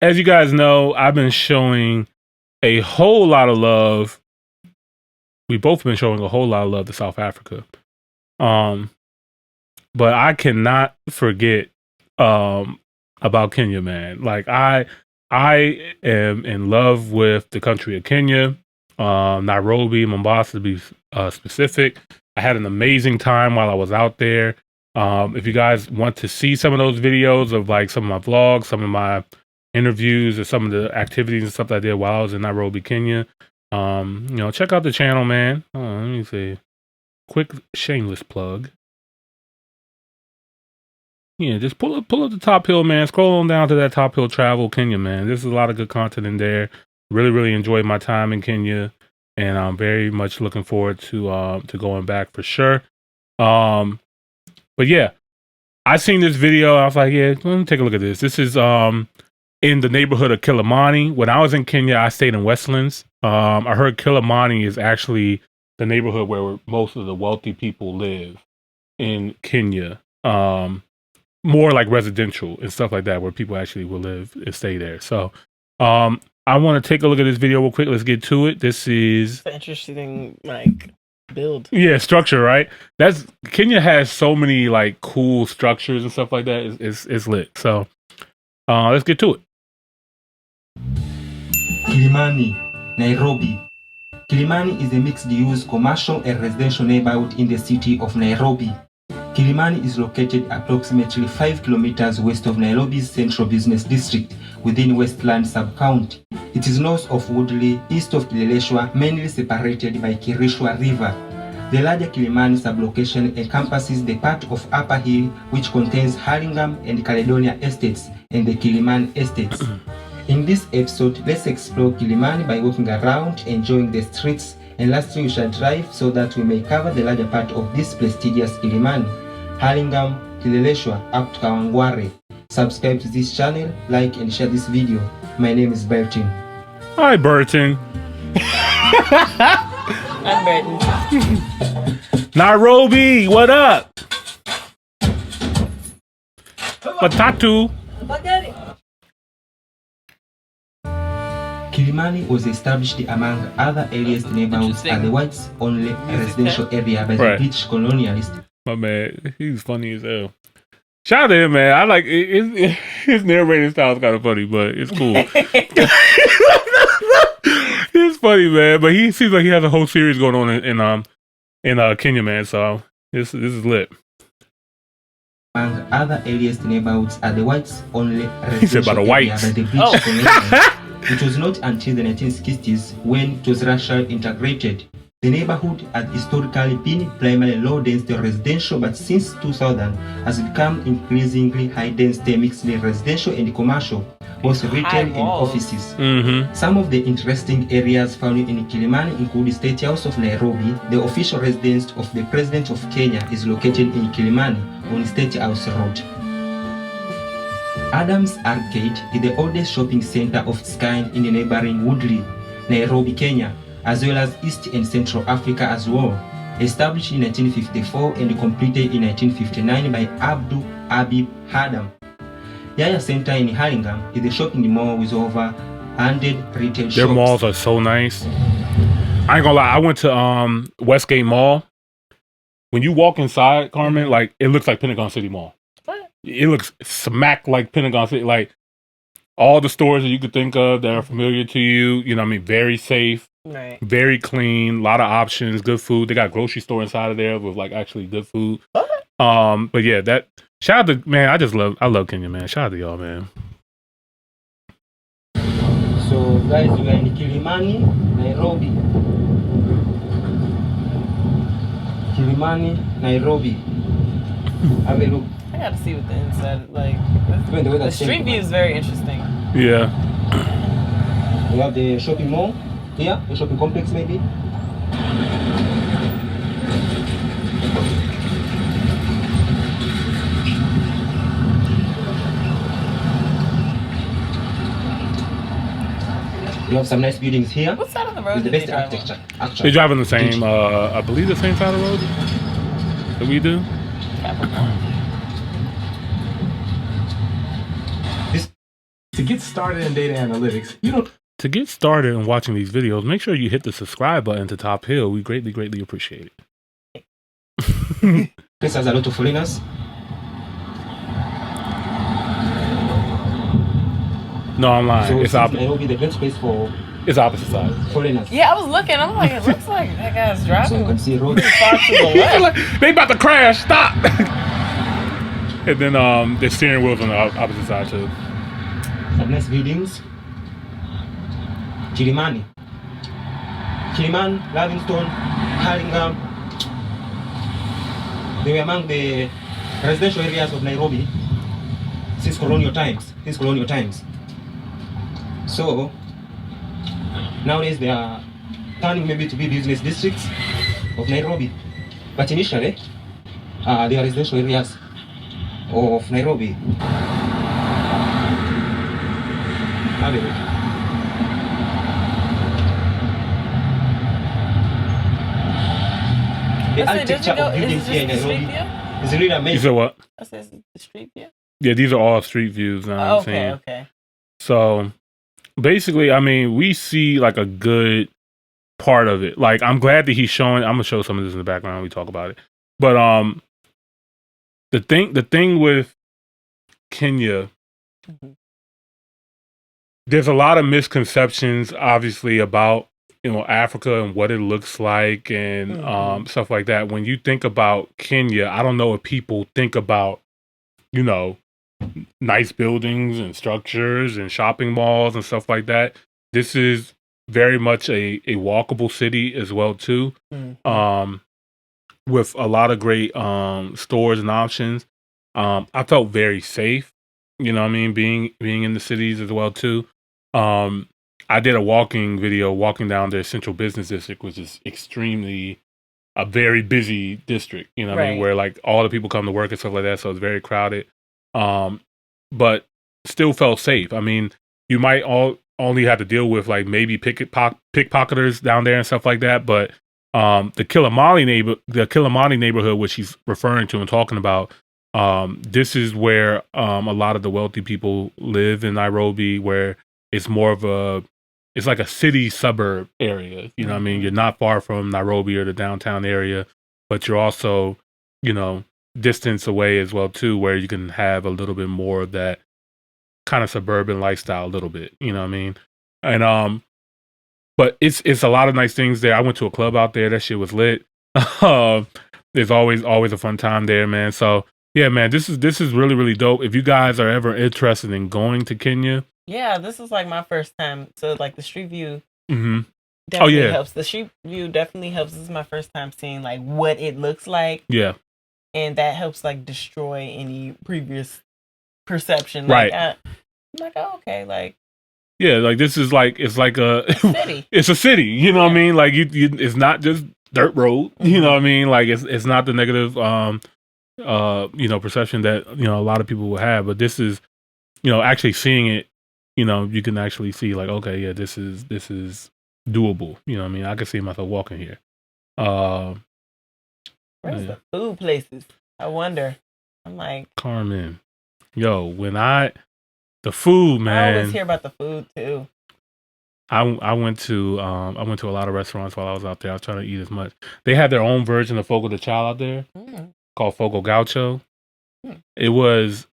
As you guys know, I've been showing a whole lot of love. We've both been showing a whole lot of love to South Africa. But I cannot forget about Kenya, man. Like I am in love with the country of Kenya, Nairobi, Mombasa to be specific. I had an amazing time while I was out there. If you guys want to see some of those videos of like some of my vlogs, some of my interviews, or some of the activities and stuff that I did while I was in Nairobi, Kenya, check out the channel, man. Let me see. Quick shameless plug. Yeah, just pull up the Top Hill, man. Scroll on down to that Top Hill Travel Kenya, man. There's a lot of good content in there. Really, really enjoyed my time in Kenya, and I'm very much looking forward to going back for sure. But yeah, I seen this video. I was like, yeah, let me take a look at this. This is in the neighborhood of Kilimani. When I was in Kenya, I stayed in Westlands. I heard Kilimani is actually the neighborhood where most of the wealthy people live in Kenya. More like residential and stuff like that, where people actually will live and stay there. So I want to take a look at this video real quick. Let's get to it. This is interesting, like build. Yeah, structure, right? Kenya has so many like cool structures and stuff like that. It's lit. So let's get to it. Kilimani, Nairobi. Kilimani is a mixed-use commercial and residential neighborhood in the city of Nairobi. Kilimani is located approximately 5 kilometers west of Nairobi's central business district within Westland sub-county. It is north of Woodley, east of Kileleshwa, mainly separated by Kirishwa River. The larger Kilimani sublocation encompasses the part of Upper Hill, which contains Hurlingham and Caledonia estates, and the Kilimani estates. In this episode, let's explore Kilimani by walking around, enjoying the streets, and lastly we shall drive so that we may cover the larger part of this prestigious Kilimani, Hurlingham, Kileleshwa up to Kawangware. Subscribe to this channel, like and share this video. My name is Burton. Hi Burton. I'm Burton. Nairobi, what up? Matatu. Kilimani was established among other earliest neighborhoods as the whites-only residential area by the British colonialists. My man, he's funny as hell. Shout out to him, man. I like it, his narrating style is kind of funny, but it's cool. It's funny, man. But he seems like he has a whole series going on in Kenya, man. So this is lit. Among other earliest neighborhoods are the whites-only residential area by the British colonialists. It was not until the 1960s when it was racially integrated. The neighborhood had historically been primarily low-density residential, but since 2000 has become increasingly high-density mixed residential and commercial, both retail and offices. Some of the interesting areas found in Kilimani include State House of Nairobi. The official residence of the President of Kenya is located in Kilimani on State House Road. Adams Arcade is the oldest shopping center of its kind in the neighboring Woodley, Nairobi, Kenya, as well as East and Central Africa as well. Established in 1954 and completed in 1959 by Abdul Habib Adam. Yaya Center in Hurlingham is a shopping mall with over 100 retail shops. Their malls are so nice. I ain't gonna lie, I went to Westgate Mall. When you walk inside, Carmen, like it looks like Pentagon City Mall. It looks smack like Pentagon City, like all the stores that you could think of that are familiar to you. You know what I mean? Very safe, right? Very clean, a lot of options, good food. They got a grocery store inside of there with like actually good food. But yeah, that shout out to, man, I love Kenya, man. Shout out to y'all, man. So guys, we are in Kilimani, Nairobi. Kilimani, Nairobi. Have a look. I gotta see what the inside like. The street view is very interesting. Yeah. We have the shopping mall here, the shopping complex maybe. We have some nice buildings here. What side of the road with the best they architecture. They drive on the same, I believe the same side of the road that we do. To get started in data analytics, you don't... To get started in watching these videos, make sure you hit the subscribe button to Top Hill. We greatly, greatly appreciate it. This has a lot of foreigners. No, I'm lying. So It's Nairobi, the best place for opposite side. foreigners. Yeah, I was looking. I'm like, it looks like that guy's driving. So you can see roads. Far to the left. They about to crash. Stop. And then the steering wheel's on the opposite side too. Some nice buildings. Kilimani, Lavington, Haringham. They were among the residential areas of Nairobi since colonial times. So nowadays they are turning maybe to be business districts of Nairobi. But initially, they are residential areas of Nairobi. Have a look. The architecture of buildings here in Nairobi is really amazing. You said what? I said the street view. Yeah, these are all street views. Okay. So basically, I mean, we see like a good part of it. Like, I'm glad that he's showing. I'm gonna show some of this in the background when we talk about it. But the thing with Kenya, there's a lot of misconceptions, obviously, about Africa and what it looks like and stuff like that. When you think about Kenya, I don't know if people think about nice buildings and structures and shopping malls and stuff like that. This is very much a walkable city as well too, with a lot of great stores and options. I felt very safe, you know what I mean, being in the cities as well too. I did a walking down their central business district, which is a very busy district, you know what I mean, where like all the people come to work and stuff like that. So it's very crowded, but still felt safe. I mean, you might only have to deal with like maybe pickpocketers down there and stuff like that. But the Kilimani neighborhood, which he's referring to and talking about, this is where a lot of the wealthy people live in Nairobi, where it's more of it's like a city suburb area. You know what I mean? You're not far from Nairobi or the downtown area, but you're also, distance away as well too, where you can have a little bit more of that kind of suburban lifestyle a little bit, you know what I mean? And but it's a lot of nice things there. I went to a club out there. That shit was lit. There's always a fun time there, man. So yeah, man, this is really, really dope. If you guys are ever interested in going to Kenya. Yeah, this is like my first time. So like the street view definitely helps. The street view definitely helps. This is my first time seeing like what it looks like. Yeah. And that helps like destroy any previous perception. Right. Like, I'm like, oh, okay, like. Yeah, like this is like, it's like a city. It's a city, you know what I mean? Like you it's not just dirt road, you know what I mean? Like it's not the negative perception that, a lot of people will have, but this is, actually seeing it, you can actually see like, okay, yeah, this is doable. You know what I mean? I can see myself walking here. Where's the food places? I wonder. I'm like, Carmen. Yo, the food, man. I always hear about the food too. I went to a lot of restaurants while I was out there. I was trying to eat as much. They had their own version of Fogo de Chao out there called Fogo Gaucho. It was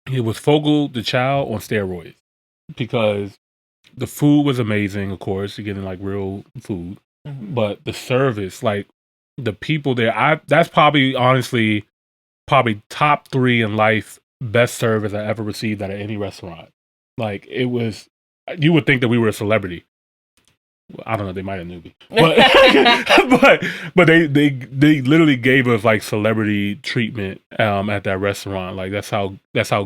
Fogo de Chao on steroids, because the food was amazing. Of course, you're getting like real food, but the service, like the people there, that's probably honestly top 3 in life best service I ever received at any restaurant. Like it was, you would think that we were a celebrity. I don't know, they might have knew me, but they literally gave us like celebrity treatment at that restaurant. Like that's how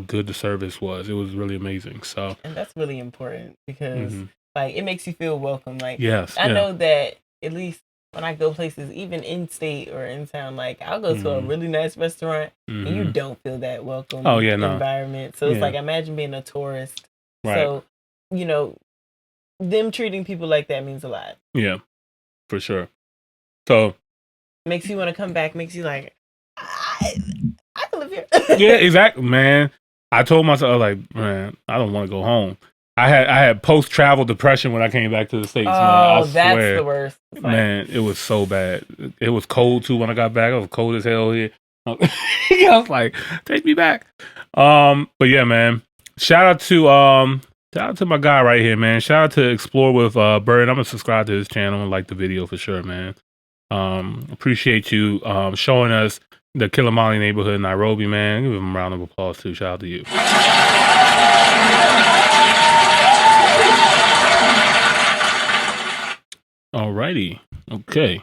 good the service was. It was really amazing. So, and that's really important because like it makes you feel welcome. Like yes, I know that at least when I go places, even in state or in town, like I'll go to a really nice restaurant and you don't feel that welcome environment. So it's like, imagine being a tourist. Right. So, them treating people like that means a lot. Yeah, for sure. So makes you want to come back, makes you like, I can live here. Yeah, exactly, man. I told myself, I was like, man, I don't want to go home. I had post travel depression when I came back to the States. Oh, man. that's the worst. Man, it was so bad. It was cold too when I got back. It was cold as hell here. I was like, take me back. But yeah, man. Shout out to my guy right here, man. Shout out to Explore with Bird. I'm gonna subscribe to his channel and like the video for sure, man. Appreciate you showing us the Kilimani neighborhood in Nairobi, man. Give him a round of applause too. Shout out to you. Alrighty. Okay.